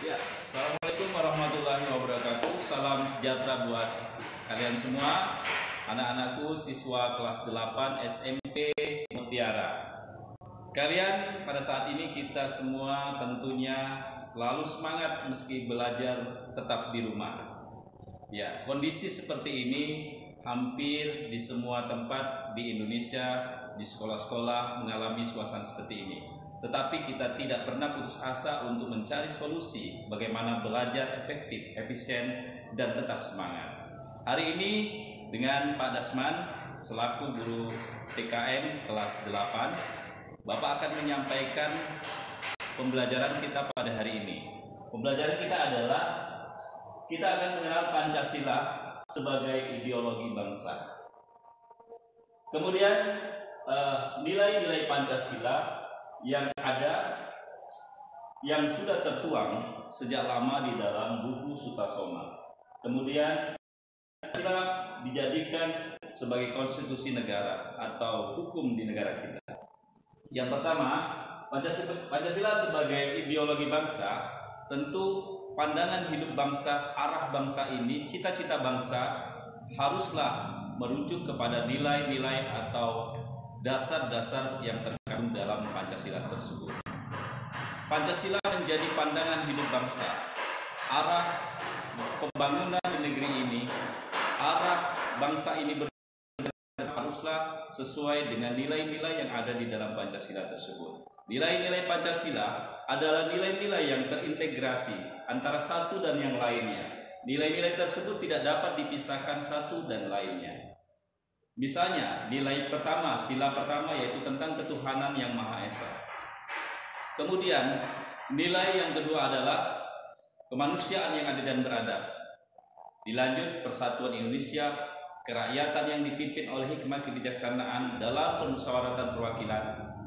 Ya, Assalamualaikum warahmatullahi wabarakatuh. Salam sejahtera buat kalian semua, anak-anakku siswa kelas 8 SMP Mutiara. Kalian pada saat ini kita semua tentunya selalu semangat meski belajar tetap di rumah. Ya, kondisi seperti ini hampir di semua tempat di Indonesia, di sekolah-sekolah mengalami suasana seperti ini. Tetapi kita tidak pernah putus asa untuk mencari solusi bagaimana belajar efektif, efisien, dan tetap semangat. Hari ini dengan Pak Dasman selaku guru TKM kelas 8, Bapak akan menyampaikan pembelajaran kita pada hari ini. Pembelajaran kita adalah kita akan mengenal Pancasila sebagai ideologi bangsa. Kemudian nilai-nilai Pancasila yang ada, yang sudah tertuang sejak lama di dalam buku Sutasoma. Kemudian Pancasila dijadikan sebagai konstitusi negara atau hukum di negara kita. Yang pertama, Pancasila sebagai ideologi bangsa, tentu pandangan hidup bangsa, arah bangsa ini, cita-cita bangsa haruslah merujuk kepada nilai-nilai atau dasar-dasar yang terkandung dalam Pancasila tersebut. Pancasila menjadi pandangan hidup bangsa, arah pembangunan di negeri ini, arah bangsa ini haruslah sesuai dengan nilai-nilai yang ada di dalam Pancasila tersebut. Nilai-nilai Pancasila adalah nilai-nilai yang terintegrasi antara satu dan yang lainnya. Nilai-nilai tersebut tidak dapat dipisahkan satu dan lainnya. Misalnya, nilai pertama, sila pertama yaitu tentang ketuhanan yang Maha Esa. Kemudian, nilai yang kedua adalah kemanusiaan yang adil dan beradab. Dilanjut, persatuan Indonesia, kerakyatan yang dipimpin oleh hikmah kebijaksanaan dalam permusyawaratan perwakilan,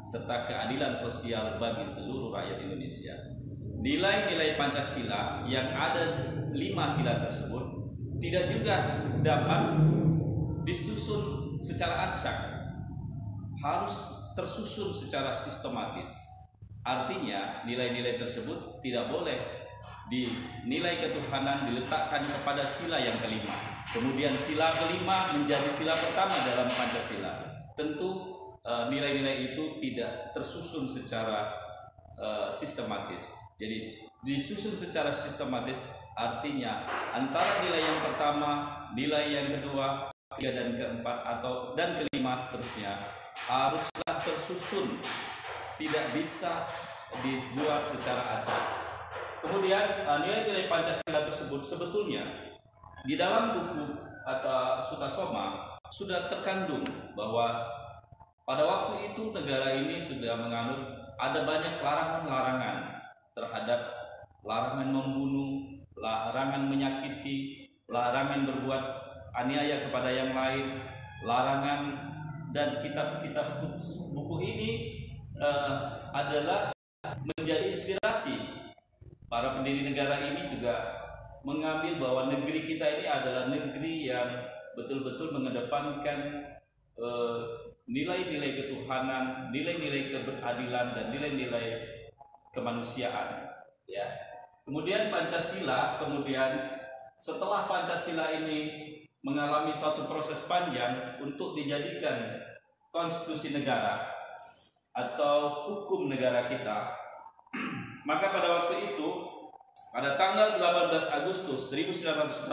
serta keadilan sosial bagi seluruh rakyat Indonesia. Nilai-nilai Pancasila yang ada 5 sila tersebut tidak juga dapat disusun secara aksak, harus tersusun secara sistematis. Artinya nilai-nilai tersebut tidak boleh dinilai ketuhanan diletakkan kepada sila yang kelima, kemudian sila kelima menjadi sila pertama dalam Pancasila. Tentu nilai-nilai itu tidak tersusun secara sistematis. Jadi disusun secara sistematis artinya antara nilai yang pertama, nilai yang kedua, ketiga dan keempat dan kelima seterusnya haruslah tersusun, tidak bisa dibuat secara acak. Kemudian nilai-nilai Pancasila tersebut sebetulnya di dalam buku atau Sutasoma sudah terkandung bahwa pada waktu itu negara ini sudah menganut ada banyak larangan-larangan terhadap larangan membunuh, larangan menyakiti, larangan berbuat aniaya kepada yang lain, larangan, dan kitab-kitab buku ini adalah menjadi inspirasi para pendiri negara ini juga mengambil bahwa negeri kita ini adalah negeri yang betul-betul mengedepankan nilai-nilai ketuhanan, nilai-nilai keberadilan, dan nilai-nilai kemanusiaan. Ya. Kemudian Pancasila, setelah Pancasila ini mengalami suatu proses panjang untuk dijadikan konstitusi negara atau hukum negara kita, maka pada waktu itu, pada tanggal 18 Agustus 1945,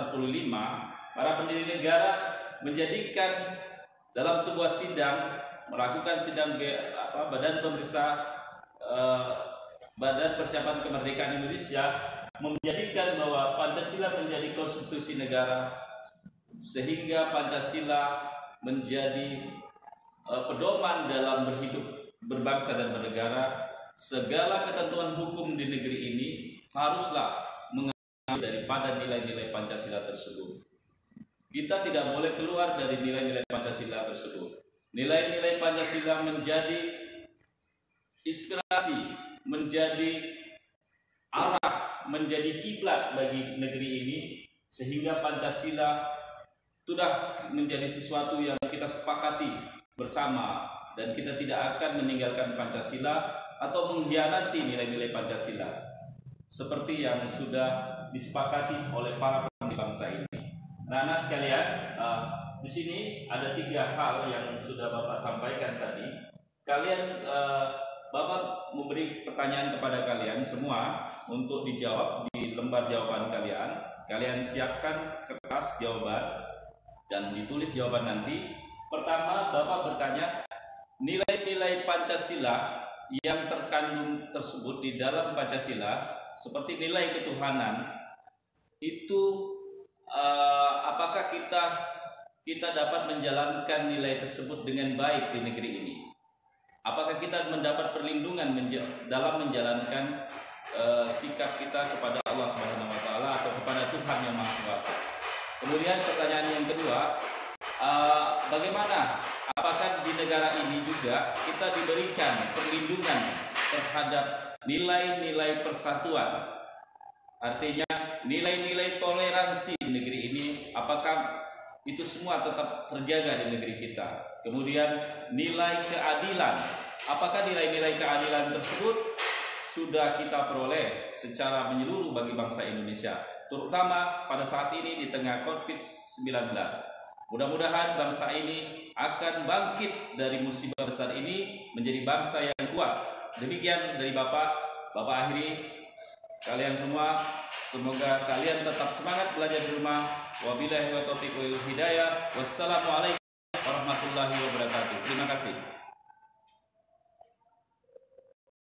para pendiri negara menjadikan dalam sebuah sidang, melakukan sidang Badan Pemeriksa Badan Persiapan Kemerdekaan Indonesia, menjadikan bahwa Pancasila menjadi konstitusi negara, sehingga Pancasila menjadi pedoman dalam berhidup, berbangsa dan bernegara. Segala ketentuan hukum di negeri ini haruslah mengambil daripada nilai-nilai Pancasila tersebut. Kita tidak boleh keluar dari nilai-nilai Pancasila tersebut. Nilai-nilai Pancasila menjadi inspirasi, menjadi arah, menjadi kiblat bagi negeri ini, sehingga Pancasila sudah menjadi sesuatu yang kita sepakati bersama, dan kita tidak akan meninggalkan Pancasila atau mengkhianati nilai-nilai Pancasila. seperti yang sudah disepakati oleh para pemimpin bangsa ini. Nah, anak sekalian, di sini ada 3 hal yang sudah Bapak sampaikan tadi. Kalian, Bapak memberi pertanyaan kepada kalian semua untuk dijawab di lembar jawaban kalian. Kalian siapkan kertas jawaban dan ditulis jawaban nanti. Pertama, Bapak bertanya, nilai-nilai Pancasila yang terkandung tersebut di dalam Pancasila, seperti nilai ketuhanan, itu apakah kita dapat menjalankan nilai tersebut dengan baik di negeri ini? Apakah kita mendapat perlindungan dalam menjalankan sikap kita kepada Allah Subhanahu wa taala atau kepada Tuhan yang Maha Kuasa? Kemudian pertanyaan yang kedua, bagaimana apakah di negara ini juga kita diberikan perlindungan terhadap nilai-nilai persatuan? Artinya nilai-nilai toleransi di negeri ini, apakah itu semua tetap terjaga di negeri kita? Kemudian nilai keadilan, apakah nilai-nilai keadilan tersebut sudah kita peroleh secara menyeluruh bagi bangsa Indonesia, terutama pada saat ini di tengah COVID-19. Mudah-mudahan bangsa ini akan bangkit dari musibah besar ini menjadi bangsa yang kuat. Demikian dari Bapak akhiri. Kalian semua, semoga kalian tetap semangat belajar di rumah. Wabillahi wa taufiq wal hidayah. Wassalamualaikum warahmatullahi wabarakatuh. Terima kasih.